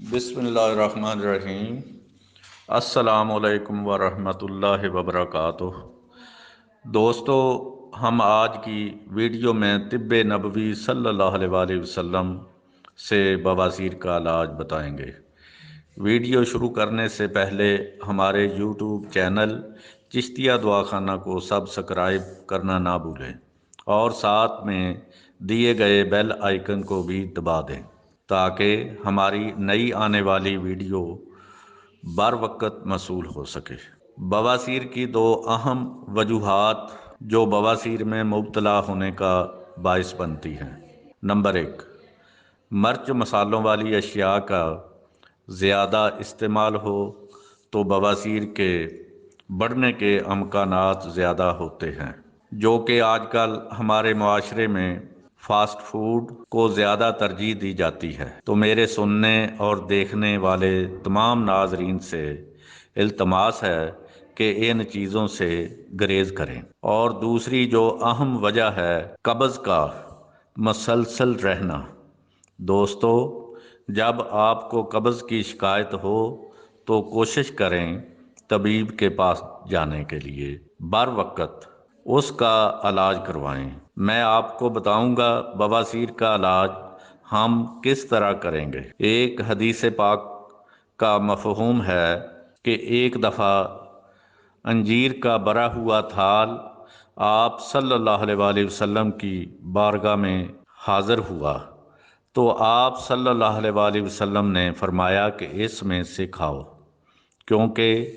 بسم اللہ الرحمن الرحیم۔ السلام علیکم ورحمۃ اللہ وبرکاتہ۔ دوستو، ہم آج کی ویڈیو میں طب نبوی صلی اللہ علیہ وآلہ وسلم سے بواسیر کا علاج بتائیں گے۔ ویڈیو شروع کرنے سے پہلے ہمارے یوٹیوب چینل چشتیہ دعاخانہ کو سبسکرائب کرنا نہ بھولیں اور ساتھ میں دیے گئے بیل آئیکن کو بھی دبا دیں تاکہ ہماری نئی آنے والی ویڈیو بر وقت موصول ہو سکے۔ بواسیر کی دو اہم وجوہات جو بواسیر میں مبتلا ہونے کا باعث بنتی ہیں۔ نمبر 1، مرچ مسالوں والی اشیاء کا زیادہ استعمال ہو تو بواسیر کے بڑھنے کے امکانات زیادہ ہوتے ہیں، جو کہ آج کل ہمارے معاشرے میں فاسٹ فوڈ کو زیادہ ترجیح دی جاتی ہے۔ تو میرے سننے اور دیکھنے والے تمام ناظرین سے التماس ہے کہ ان چیزوں سے گریز کریں۔ اور دوسری جو اہم وجہ ہے قبض کا مسلسل رہنا۔ دوستو، جب آپ کو قبض کی شکایت ہو تو کوشش کریں طبیب کے پاس جانے کے لیے، بر وقت اس کا علاج کروائیں۔ میں آپ کو بتاؤں گا بواسیر کا علاج ہم کس طرح کریں گے۔ ایک حدیث پاک کا مفہوم ہے کہ ایک دفعہ انجیر کا بھرا ہوا تھال آپ صلی اللہ علیہ وآلہ وسلم کی بارگاہ میں حاضر ہوا تو آپ صلی اللہ علیہ وآلہ وسلم نے فرمایا کہ اس میں سے کھاؤ، کیونکہ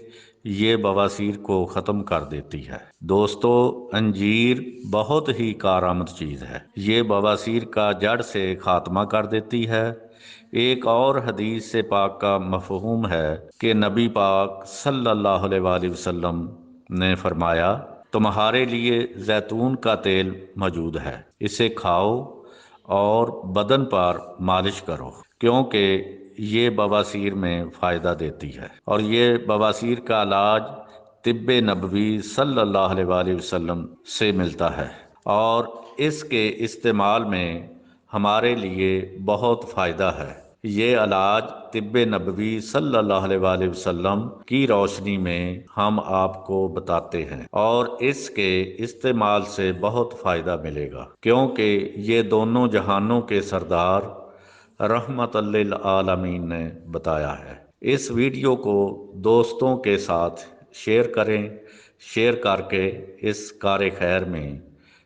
یہ بواسیر کو ختم کر دیتی ہے۔ دوستو، انجیر بہت ہی کارآمد چیز ہے، یہ بواسیر کا جڑ سے خاتمہ کر دیتی ہے۔ ایک اور حدیث سے پاک کا مفہوم ہے کہ نبی پاک صلی اللہ علیہ وآلہ وسلم نے فرمایا، تمہارے لیے زیتون کا تیل موجود ہے، اسے کھاؤ اور بدن پر مالش کرو، کیونکہ یہ بواسیر میں فائدہ دیتی ہے۔ اور یہ بواسیر کا علاج طب نبوی صلی اللہ علیہ وآلہ وسلم سے ملتا ہے، اور اس کے استعمال میں ہمارے لیے بہت فائدہ ہے۔ یہ علاج طب نبوی صلی اللہ علیہ وآلہ وسلم کی روشنی میں ہم آپ کو بتاتے ہیں، اور اس کے استعمال سے بہت فائدہ ملے گا، کیونکہ یہ دونوں جہانوں کے سردار رحمت للعالمین نے بتایا ہے۔ اس ویڈیو کو دوستوں کے ساتھ شیئر کریں، شیئر کر کے اس کار خیر میں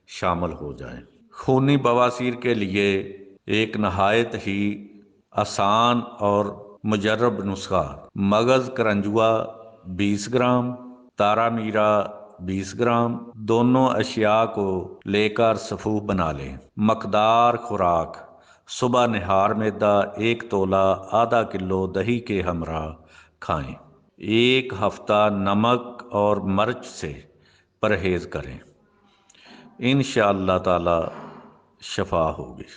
شامل ہو جائیں۔ خونی بواسیر کے لیے ایک نہایت ہی آسان اور مجرب نسخہ: مغز کرنجوا 20 گرام، تارا میرا 20 گرام، دونوں اشیاء کو لے کر صفوف بنا لیں۔ مقدار خوراک: صبح نہار میدہ 1 تولہ آدھا کلو دہی کے ہمراہ کھائیں۔ 1 ہفتہ نمک اور مرچ سے پرہیز کریں، انشاءاللہ تعالی شفا ہوگی۔